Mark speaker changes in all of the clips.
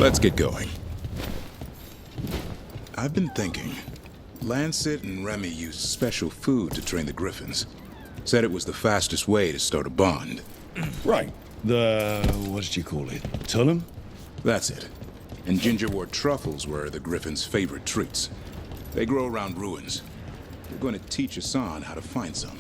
Speaker 1: Let's get going. I've been thinking. Lancet and Remy used special food to train the griffins. Said it was the fastest way to start a bond.
Speaker 2: Right. What did you call it? Tullum?
Speaker 1: That's it. And gingerwort truffles were the griffins' favorite treats. They grow around ruins. We're going to teach Hassan how to find some.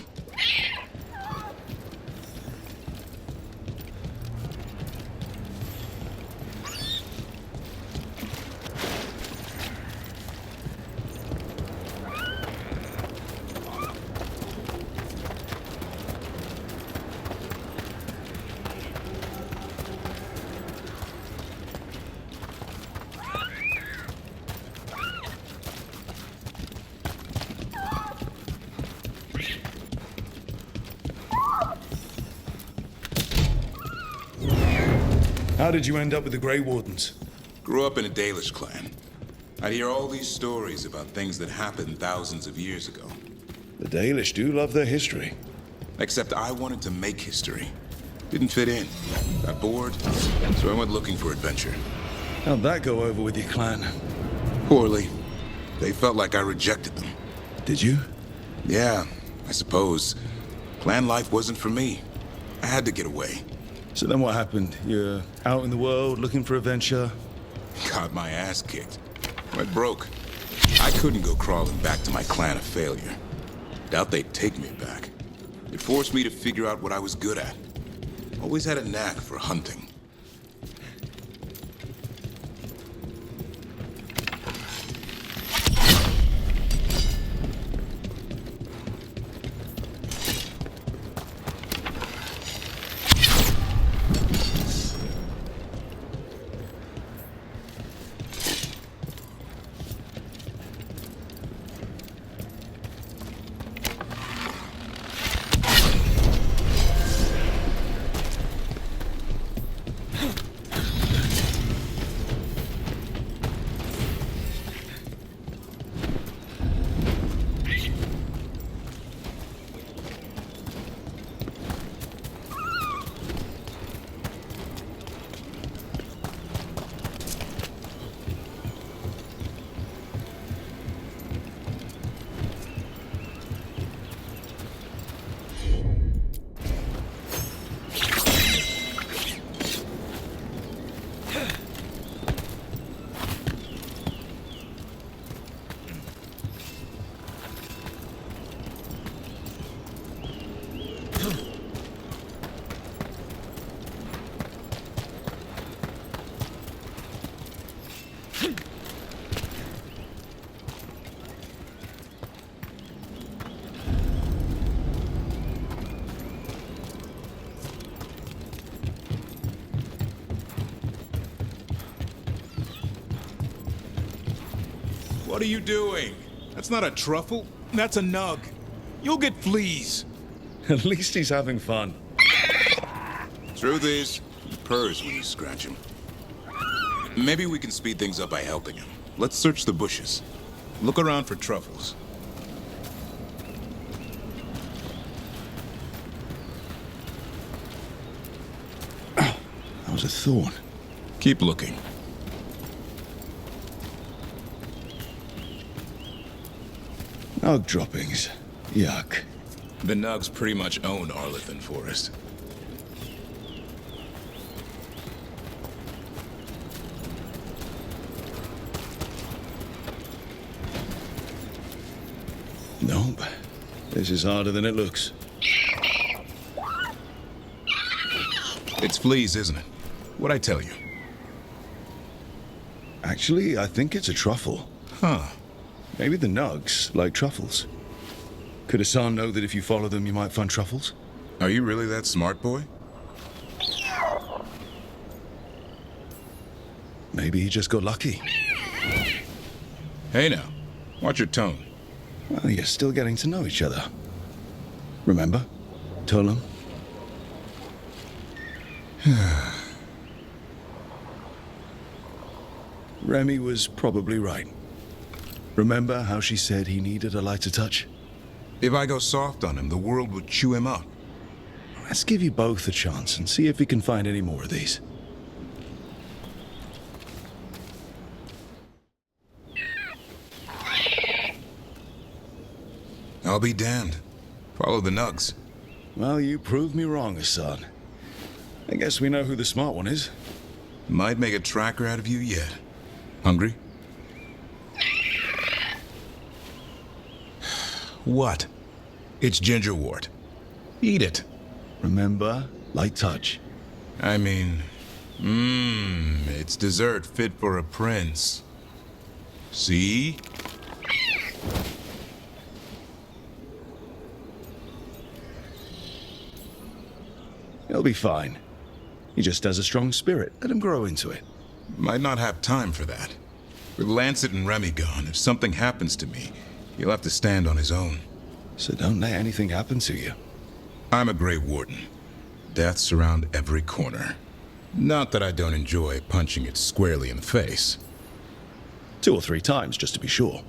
Speaker 2: How did you end up with the Grey Wardens?
Speaker 1: Grew up in a Dalish clan. I'd hear all these stories about things that happened thousands of years ago.
Speaker 2: The Dalish do love their history.
Speaker 1: Except I wanted to make history. Didn't fit in. Got bored, so I went looking for adventure.
Speaker 2: How'd that go over with your clan?
Speaker 1: Poorly. They felt like I rejected them.
Speaker 2: Did you?
Speaker 1: Yeah, I suppose. Clan life wasn't for me. I had to get away.
Speaker 2: So then what happened? You're out in the world looking for adventure?
Speaker 1: Got my ass kicked. Went broke. I couldn't go crawling back to my clan a failure. Doubt they'd take me back. It forced me to figure out what I was good at. Always had a knack for hunting. What are you doing? That's not a truffle. That's a nug. You'll get fleas.
Speaker 2: At least he's having fun.
Speaker 1: Truth is, he purrs when you scratch him. Maybe we can speed things up by helping him. Let's search the bushes. Look around for truffles.
Speaker 2: Oh, that was a thorn.
Speaker 1: Keep looking.
Speaker 2: Nug droppings. Yuck.
Speaker 1: The Nugs pretty much own Arlithan Forest.
Speaker 2: Nope. This is harder than it looks.
Speaker 1: It's fleas, isn't it? What'd I tell you?
Speaker 2: Actually, I think it's a truffle.
Speaker 1: Huh.
Speaker 2: Maybe the nugs like truffles. Could Hassan know that if you follow them, you might find truffles?
Speaker 1: Are you really that smart, boy?
Speaker 2: Maybe he just got lucky.
Speaker 1: Hey now, watch your tone.
Speaker 2: Well, you're still getting to know each other. Remember? Tullum? Remy was probably right. Remember how she said he needed a lighter touch?
Speaker 1: If I go soft on him, the world will chew him up.
Speaker 2: Let's give you both a chance and see if we can find any more of these.
Speaker 1: I'll be damned. Follow the nugs.
Speaker 2: Well, you proved me wrong, Hassan. I guess we know who the smart one is.
Speaker 1: Might make a tracker out of you yet. Hungry? What? It's gingerwort. Eat it.
Speaker 2: Remember, light touch.
Speaker 1: I mean, it's dessert fit for a prince. See?
Speaker 2: He'll be fine. He just has a strong spirit. Let him grow into it.
Speaker 1: Might not have time for that. With Lancet and Remy gone, if something happens to me, he'll have to stand on his own.
Speaker 2: So don't let anything happen to you.
Speaker 1: I'm a Grey Warden. Death's around every corner. Not that I don't enjoy punching it squarely in the face.
Speaker 2: 2 or 3 times, just to be sure.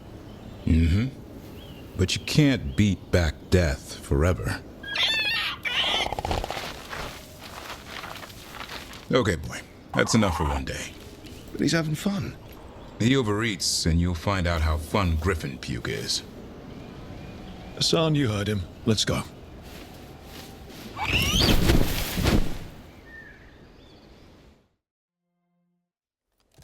Speaker 1: But you can't beat back death forever. Okay, boy. That's enough for one day.
Speaker 2: But he's having fun.
Speaker 1: He overeats, and you'll find out how fun griffin puke is.
Speaker 3: Hassan, you heard him. Let's go.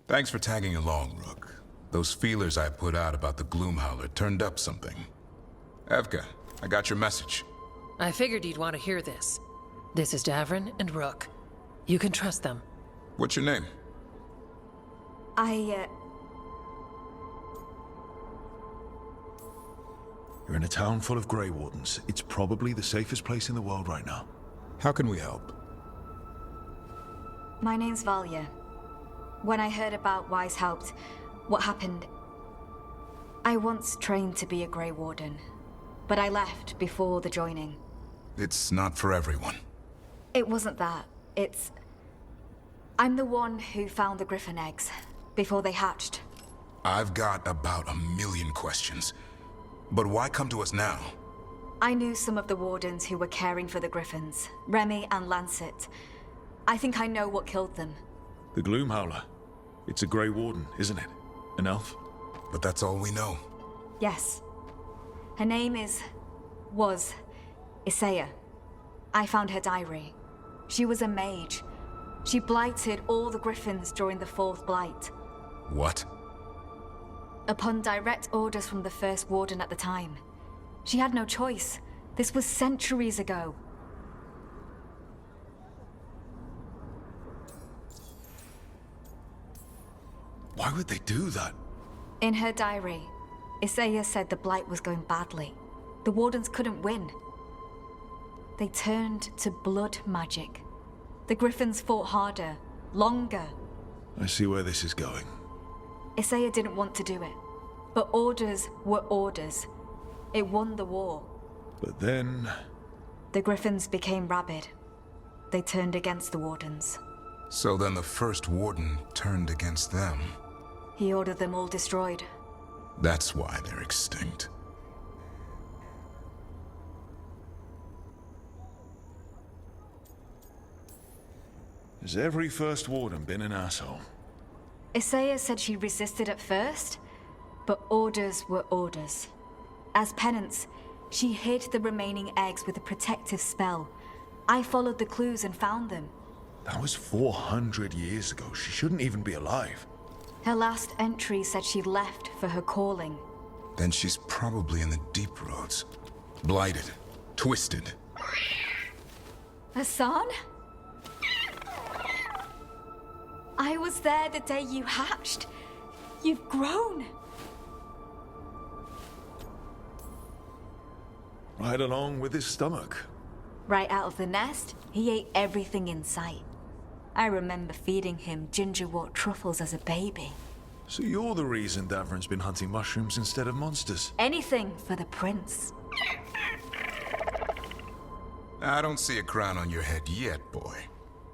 Speaker 1: Thanks for tagging along, Rook. Those feelers I put out about the Gloomhowler turned up something. Evka, I got your message.
Speaker 4: I figured you'd want to hear this. This is Davrin and Rook. You can trust them.
Speaker 1: What's your name?
Speaker 3: You're in a town full of Grey Wardens. It's probably the safest place in the world right now.
Speaker 1: How can we help?
Speaker 5: My name's Valya. When I heard about Wise Helped, what happened... I once trained to be a Grey Warden, but I left before the joining.
Speaker 1: It's not for everyone.
Speaker 5: It wasn't that. It's... I'm the one who found the griffin eggs, before they hatched.
Speaker 1: I've got about 1,000,000 questions. But why come to us now?
Speaker 5: I knew some of the wardens who were caring for the griffins, Remy and Lancet. I think I know what killed them.
Speaker 3: The Gloomhowler. It's a Grey Warden, isn't it? An elf?
Speaker 1: But that's all we know.
Speaker 5: Yes. Her name was Isaiah. I found her diary. She was a mage. She blighted all the griffins during the 4th blight.
Speaker 1: What?
Speaker 5: Upon direct orders from the first warden at the time. She had no choice. This was centuries ago.
Speaker 3: Why would they do that?
Speaker 5: In her diary, Isaiah said the blight was going badly. The wardens couldn't win. They turned to blood magic. The griffins fought harder, longer.
Speaker 3: I see where this is going.
Speaker 5: Isaiah didn't want to do it, but orders were orders. It won the war.
Speaker 3: But then...
Speaker 5: The griffins became rabid. They turned against the wardens.
Speaker 1: So then the first warden turned against them.
Speaker 5: He ordered them all destroyed.
Speaker 1: That's why they're extinct.
Speaker 3: Has every first warden been an asshole?
Speaker 5: Isaiah said she resisted at first, but orders were orders. As penance, she hid the remaining eggs with a protective spell. I followed the clues and found them.
Speaker 3: That was 400 years ago. She shouldn't even be alive.
Speaker 5: Her last entry said she left for her calling.
Speaker 1: Then she's probably in the deep roads. Blighted. Twisted.
Speaker 5: Hassan? I was there the day you hatched. You've grown.
Speaker 3: Right along with his stomach.
Speaker 5: Right out of the nest, he ate everything in sight. I remember feeding him gingerwort truffles as a baby.
Speaker 3: So you're the reason Davrin's been hunting mushrooms instead of monsters?
Speaker 5: Anything for the prince.
Speaker 1: I don't see a crown on your head yet, boy.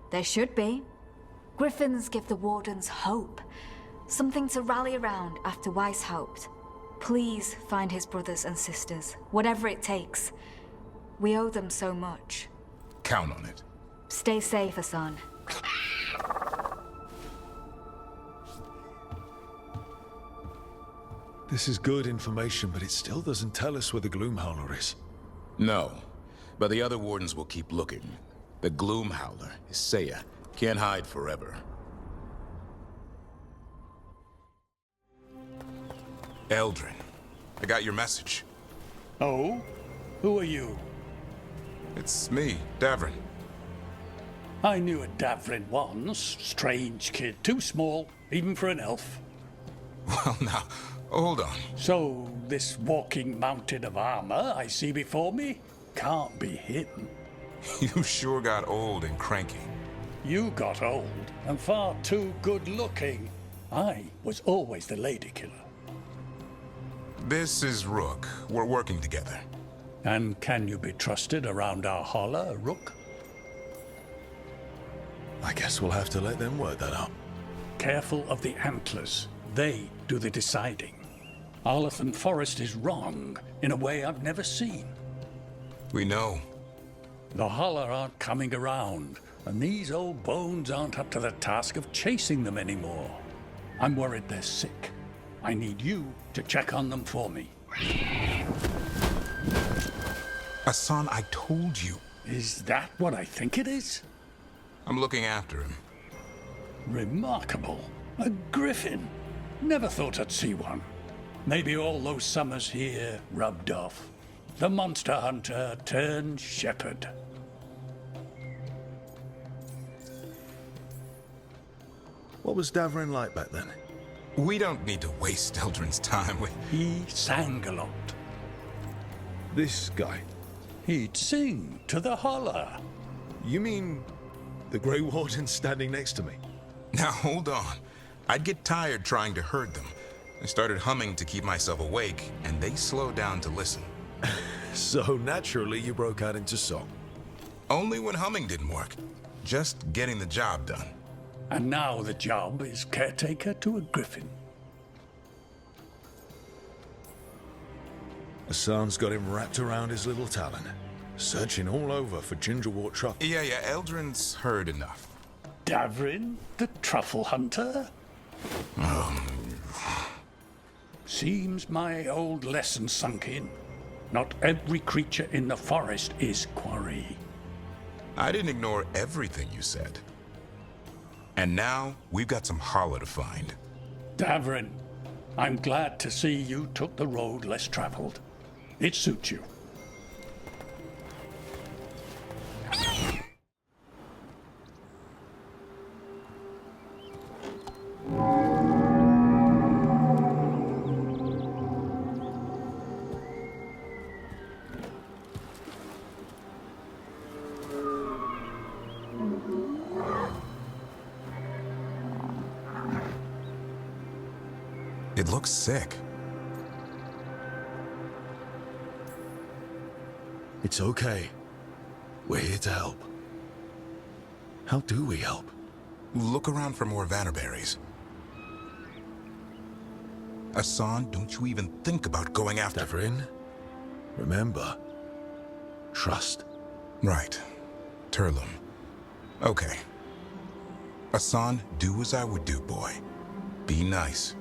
Speaker 5: There should be. Griffins give the wardens hope. Something to rally around after Weiss helped. Please find his brothers and sisters, whatever it takes. We owe them so much.
Speaker 1: Count on it.
Speaker 5: Stay safe, Hassan.
Speaker 3: This is good information, but it still doesn't tell us where the Gloomhowler is.
Speaker 1: No, but the other wardens will keep looking. The Gloomhowler is Saya. Can't hide forever. Eldrin, I got your message.
Speaker 6: Oh? Who are you?
Speaker 1: It's me, Davrin.
Speaker 6: I knew a Davrin once. Strange kid. Too small, even for an elf.
Speaker 1: Well, now, hold on.
Speaker 6: So, this walking mountain of armor I see before me can't be him.
Speaker 1: You sure got old and cranky.
Speaker 6: You got old and far too good looking. I was always the lady killer.
Speaker 1: This is Rook. We're working together.
Speaker 6: And can you be trusted around our holler, Rook?
Speaker 3: I guess we'll have to let them work that out.
Speaker 6: Careful of the antlers. They do the deciding. Arlathan Forest is wrong in a way I've never seen.
Speaker 1: We know.
Speaker 6: The holler aren't coming around, and these old bones aren't up to the task of chasing them anymore. I'm worried they're sick. I need you to check on them for me.
Speaker 1: Hassan, I told you.
Speaker 6: Is that what I think it is?
Speaker 1: I'm looking after him.
Speaker 6: Remarkable. A griffin. Never thought I'd see one. Maybe all those summers here rubbed off. The monster hunter turned shepherd.
Speaker 3: What was Davrin like back then?
Speaker 1: We don't need to waste Eldrin's time.
Speaker 6: He sang a lot.
Speaker 3: This guy.
Speaker 6: He'd sing to the holler.
Speaker 3: You mean the Grey Warden standing next to me?
Speaker 1: Now, hold on. I'd get tired trying to herd them. I started humming to keep myself awake, and they slowed down to listen.
Speaker 3: So naturally you broke out into song.
Speaker 1: Only when humming didn't work. Just getting the job done.
Speaker 6: And now the job is caretaker to a griffin.
Speaker 3: Hassan's got him wrapped around his little talon, searching all over for gingerwort truffle.
Speaker 1: Yeah, Eldrin's heard enough.
Speaker 6: Davrin, the truffle hunter? Seems my old lesson sunk in. Not every creature in the forest is quarry.
Speaker 1: I didn't ignore everything you said. And now, we've got some holler to find.
Speaker 6: Davrin, I'm glad to see you took the road less traveled. It suits you.
Speaker 1: It looks sick.
Speaker 3: It's okay. We're here to help. How do we help?
Speaker 1: Look around for more Venaberries. Hassan, don't you even think about going after...
Speaker 3: Davrin, remember, trust.
Speaker 1: Right. Turlum. Okay. Hassan, do as I would do, boy. Be nice.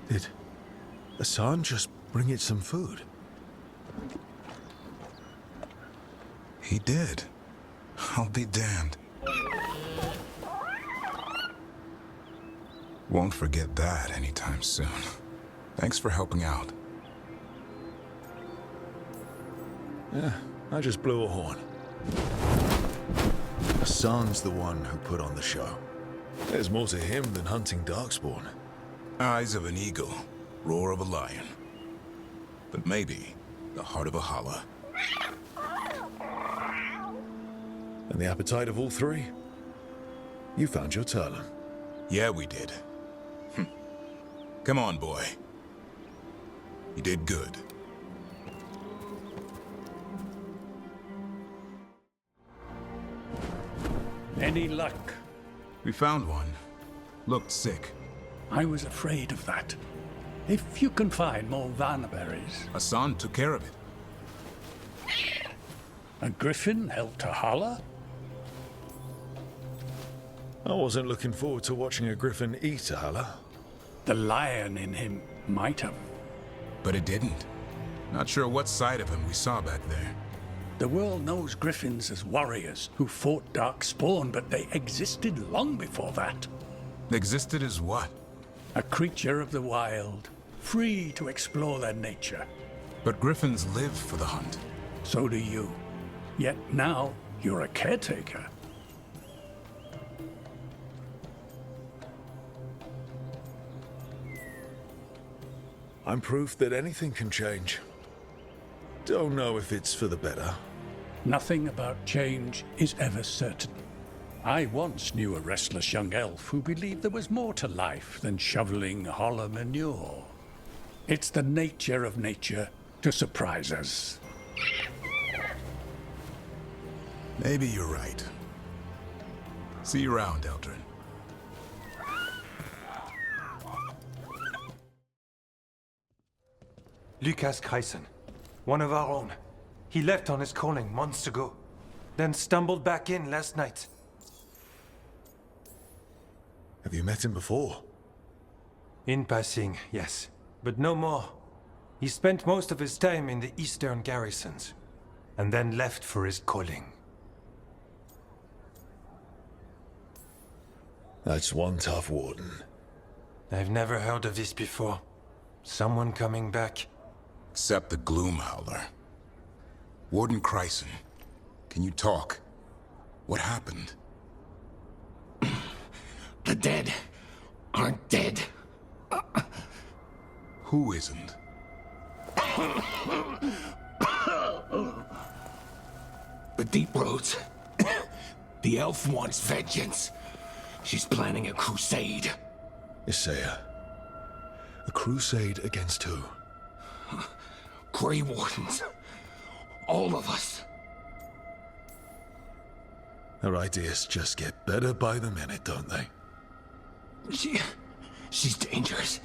Speaker 3: Did Hassan just bring it some food?
Speaker 1: He did. I'll be damned. Won't forget that anytime soon. Thanks for helping out.
Speaker 3: Yeah, I just blew a horn. Hassan's the one who put on the show. There's more to him than hunting darkspawn.
Speaker 1: Eyes of an eagle, roar of a lion. But maybe the heart of a holler.
Speaker 3: And the appetite of all three? You found your Turlum.
Speaker 1: Yeah, we did. Come on, boy. You did good.
Speaker 6: Any luck?
Speaker 1: We found one. Looked sick.
Speaker 6: I was afraid of that. If you can find more Venaberries.
Speaker 1: Hassan took care of it.
Speaker 6: A griffin helped to holler?
Speaker 3: I wasn't looking forward to watching a griffin eat a Haller.
Speaker 6: The lion in him might have.
Speaker 1: But it didn't. Not sure what side of him we saw back there.
Speaker 6: The world knows griffins as warriors who fought Darkspawn, but they existed long before that.
Speaker 1: Existed as what?
Speaker 6: A creature of the wild, free to explore their nature.
Speaker 1: But griffins live for the hunt.
Speaker 6: So do you. Yet now, you're a caretaker.
Speaker 3: I'm proof that anything can change. Don't know if it's for the better.
Speaker 6: Nothing about change is ever certain. I once knew a restless young elf who believed there was more to life than shoveling hollow manure. It's the nature of nature to surprise us.
Speaker 1: Maybe you're right. See you around, Eldrin.
Speaker 7: Lucas Chryson, one of our own. He left on his calling months ago, then stumbled back in last night.
Speaker 3: Have you met him before?
Speaker 7: In passing, yes, but no more. He spent most of his time in the eastern garrisons, and then left for his calling.
Speaker 3: That's one tough warden.
Speaker 7: I've never heard of this before. Someone coming back.
Speaker 1: Except the Gloom Howler. Warden Chryson, can you talk? What happened?
Speaker 8: The dead aren't dead.
Speaker 1: Who isn't?
Speaker 8: The Deep Roads. The elf wants vengeance. She's planning a crusade.
Speaker 3: Isaiah. A crusade against who?
Speaker 8: Grey Wardens. All of us.
Speaker 3: Her ideas just get better by the minute, don't they?
Speaker 8: She's dangerous.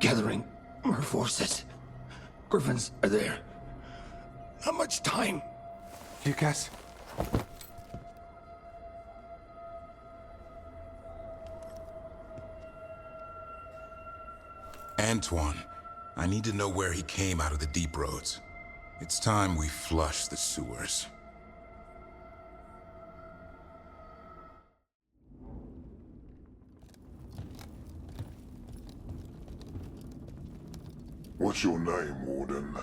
Speaker 8: Gathering her forces. Griffins are there. Not much time.
Speaker 7: Lucas?
Speaker 1: Antoine, I need to know where he came out of the Deep Roads. It's time we flush the sewers.
Speaker 9: What's your name, Warden?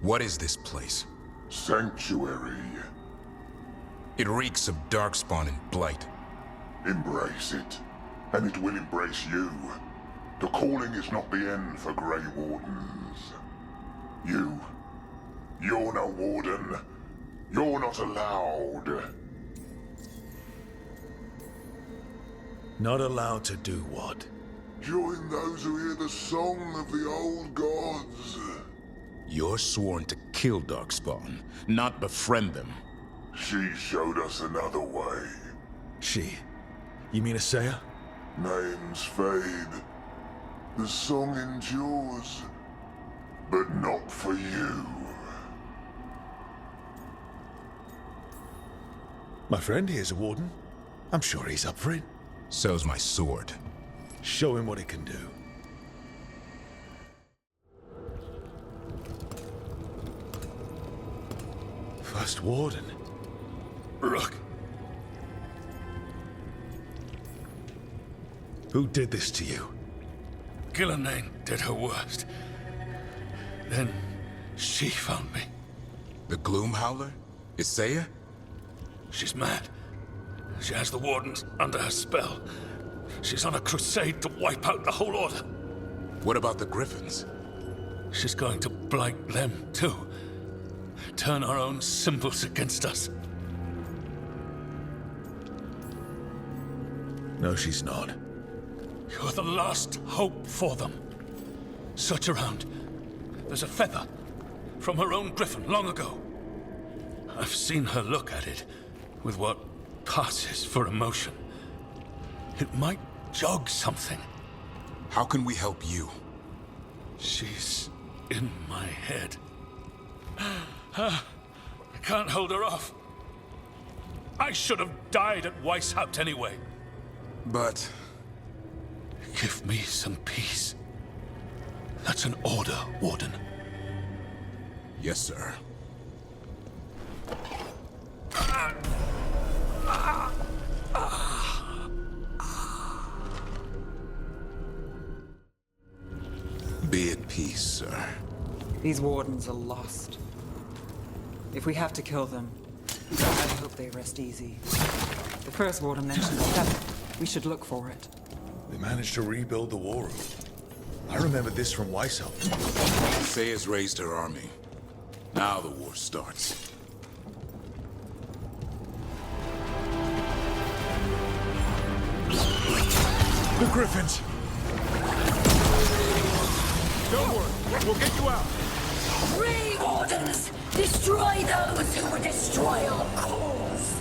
Speaker 1: What is this place?
Speaker 9: Sanctuary.
Speaker 1: It reeks of darkspawn and blight.
Speaker 9: Embrace it, and it will embrace you. The calling is not the end for Grey Wardens. You're no Warden. You're not allowed.
Speaker 3: Not allowed to do what?
Speaker 9: Join those who hear the song of the old gods.
Speaker 1: You're sworn to kill darkspawn, not befriend them.
Speaker 9: She showed us another way.
Speaker 3: She? You mean Isaiah?
Speaker 9: Names fade. The song endures. But not for you.
Speaker 3: My friend here's a warden. I'm sure he's up for it.
Speaker 1: So's my sword.
Speaker 3: Show him what it can do. First warden.
Speaker 6: Rook.
Speaker 3: Who did this to you?
Speaker 6: Gillenane did her worst. Then she found me.
Speaker 1: The Gloom Howler? Isaiah?
Speaker 6: She's mad. She has the Wardens under her spell. She's on a crusade to wipe out the whole order.
Speaker 1: What about the Griffins?
Speaker 6: She's going to blight them, too. Turn our own symbols against us.
Speaker 3: No, she's not.
Speaker 6: You're the last hope for them. Search around. There's a feather from her own griffin long ago. I've seen her look at it with what passes for emotion. It might jog something.
Speaker 1: How can we help you?
Speaker 6: She's in my head. I can't hold her off.
Speaker 10: I should have died at Weishaupt anyway.
Speaker 1: But
Speaker 8: Give me some peace. That's an order, Warden.
Speaker 1: yes, sir. Be at peace, sir.
Speaker 11: These wardens are lost. If we have to kill them, I hope they rest easy. The first warden mentioned the feather. We should look for it.
Speaker 3: They managed to rebuild the war room. I remember this from Weishaupt.
Speaker 1: Thedas raised her army. Now the war starts.
Speaker 3: The Griffins!
Speaker 10: Don't worry, we'll get you out.
Speaker 12: Grey Wardens! Destroy those who would destroy our cause!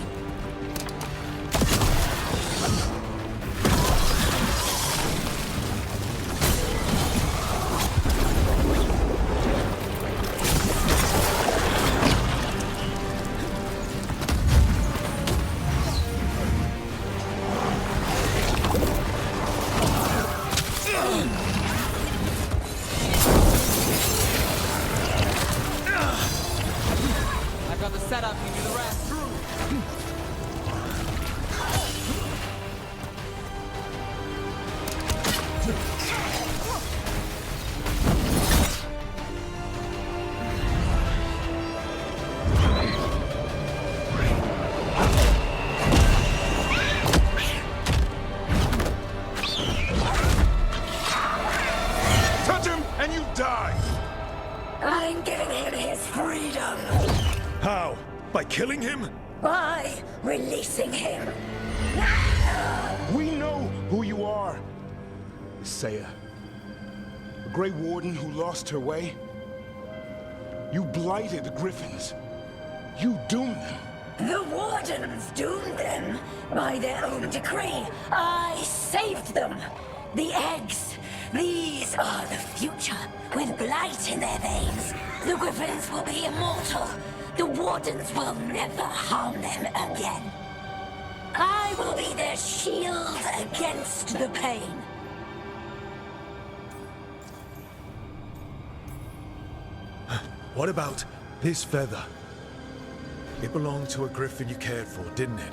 Speaker 11: I've got the setup, you do the rest.
Speaker 1: Touch him and you die!
Speaker 12: I'm giving him his freedom
Speaker 3: How? By killing him?
Speaker 12: by releasing him.
Speaker 13: We know who you are. Saya. A Grey Warden who lost her way. You blighted the Griffins. You doomed them.
Speaker 12: The Wardens doomed them by their own decree. I saved them. The eggs. These are the future, with blight in their veins. The Griffins will be immortal. The Wardens will never harm them again. I will be their shield against the pain.
Speaker 3: What about this feather? It belonged to a Griffin you cared for, didn't it?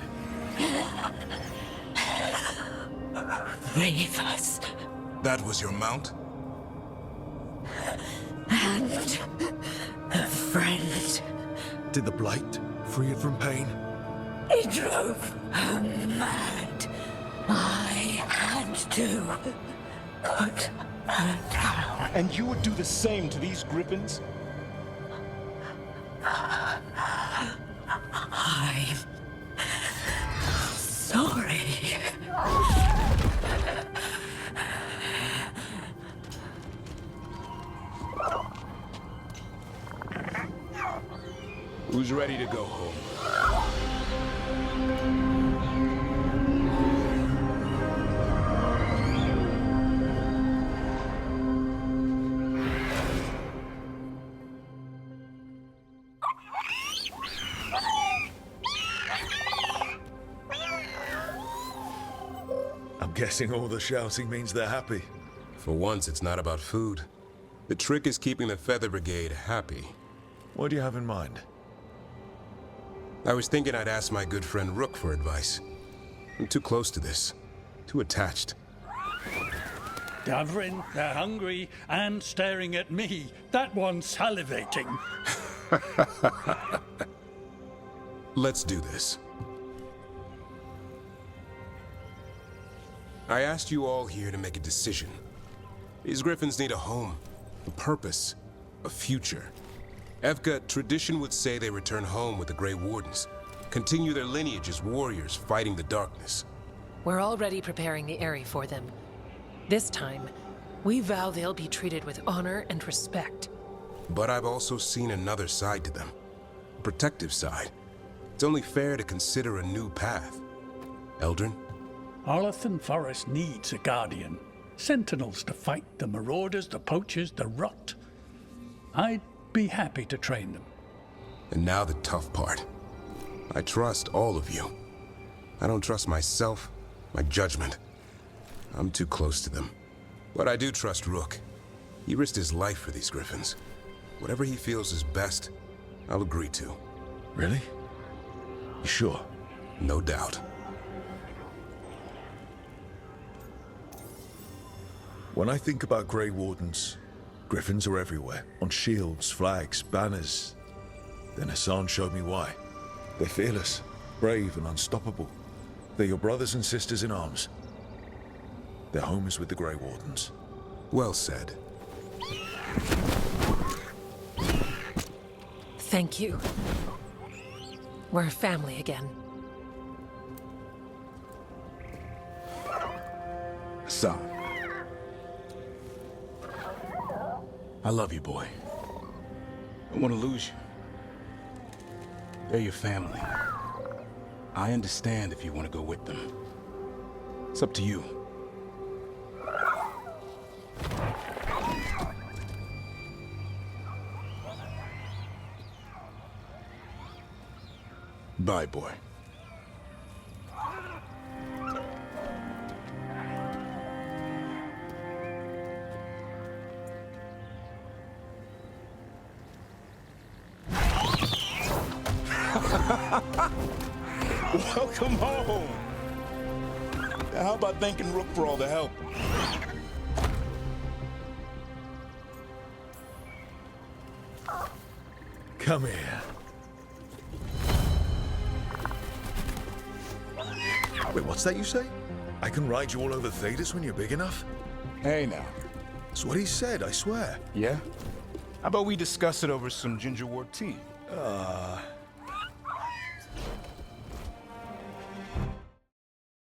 Speaker 12: Reavers.
Speaker 1: That was your mount?
Speaker 12: And a friend.
Speaker 3: Did the blight free it from pain?
Speaker 12: It drove her mad. I had to put her down.
Speaker 13: And you would do the same to these Griffins?
Speaker 12: I'm sorry.
Speaker 13: Who's ready to go home?
Speaker 3: I'm guessing all the shouting means they're happy.
Speaker 1: For once, it's not about food. The trick is keeping the Feather Brigade happy.
Speaker 3: What do you have in mind?
Speaker 1: I was thinking I'd ask my good friend Rook for advice. I'm too close to this. Too attached.
Speaker 6: Davrin, they're hungry and staring at me. That one's salivating.
Speaker 1: Let's do this. I asked you all here to make a decision. These Griffins need a home, a purpose, a future. Evka, tradition would say they return home with the Grey Wardens, continue their lineage as warriors fighting the darkness.
Speaker 4: We're already preparing the area for them. This time, we vow they'll be treated with honor and respect.
Speaker 1: But I've also seen another side to them, a protective side. It's only fair to consider a new path. Eldrin?
Speaker 6: Arlathan Forest needs a guardian. Sentinels to fight the marauders, the poachers, the rot. I'd be happy to train them.
Speaker 1: And now the tough part. I trust all of you. I don't trust myself, my judgment. I'm too close to them. But I do trust Rook. He risked his life for these griffins. Whatever he feels is best, I'll agree to.
Speaker 3: Really? You sure?
Speaker 1: No doubt.
Speaker 3: When I think about Grey Wardens, griffins are everywhere. On shields, flags, banners. Then Hassan showed me why. They're fearless, brave, and unstoppable. They're your brothers and sisters in arms. Their home is with the Grey Wardens.
Speaker 1: Well said.
Speaker 4: Thank you. We're a family again.
Speaker 13: Son. I love you, boy. I don't want to lose you. They're your family. I understand if you want to go with them. It's up to you. Bye, boy. Welcome home! Now, how about thanking Rook for all the help?
Speaker 3: Come here. Wait, what's that you say? I can ride you all over Thedas when you're big enough?
Speaker 13: Hey, now.
Speaker 3: That's what he said, I swear.
Speaker 13: Yeah? How about we discuss it over some gingerwort tea?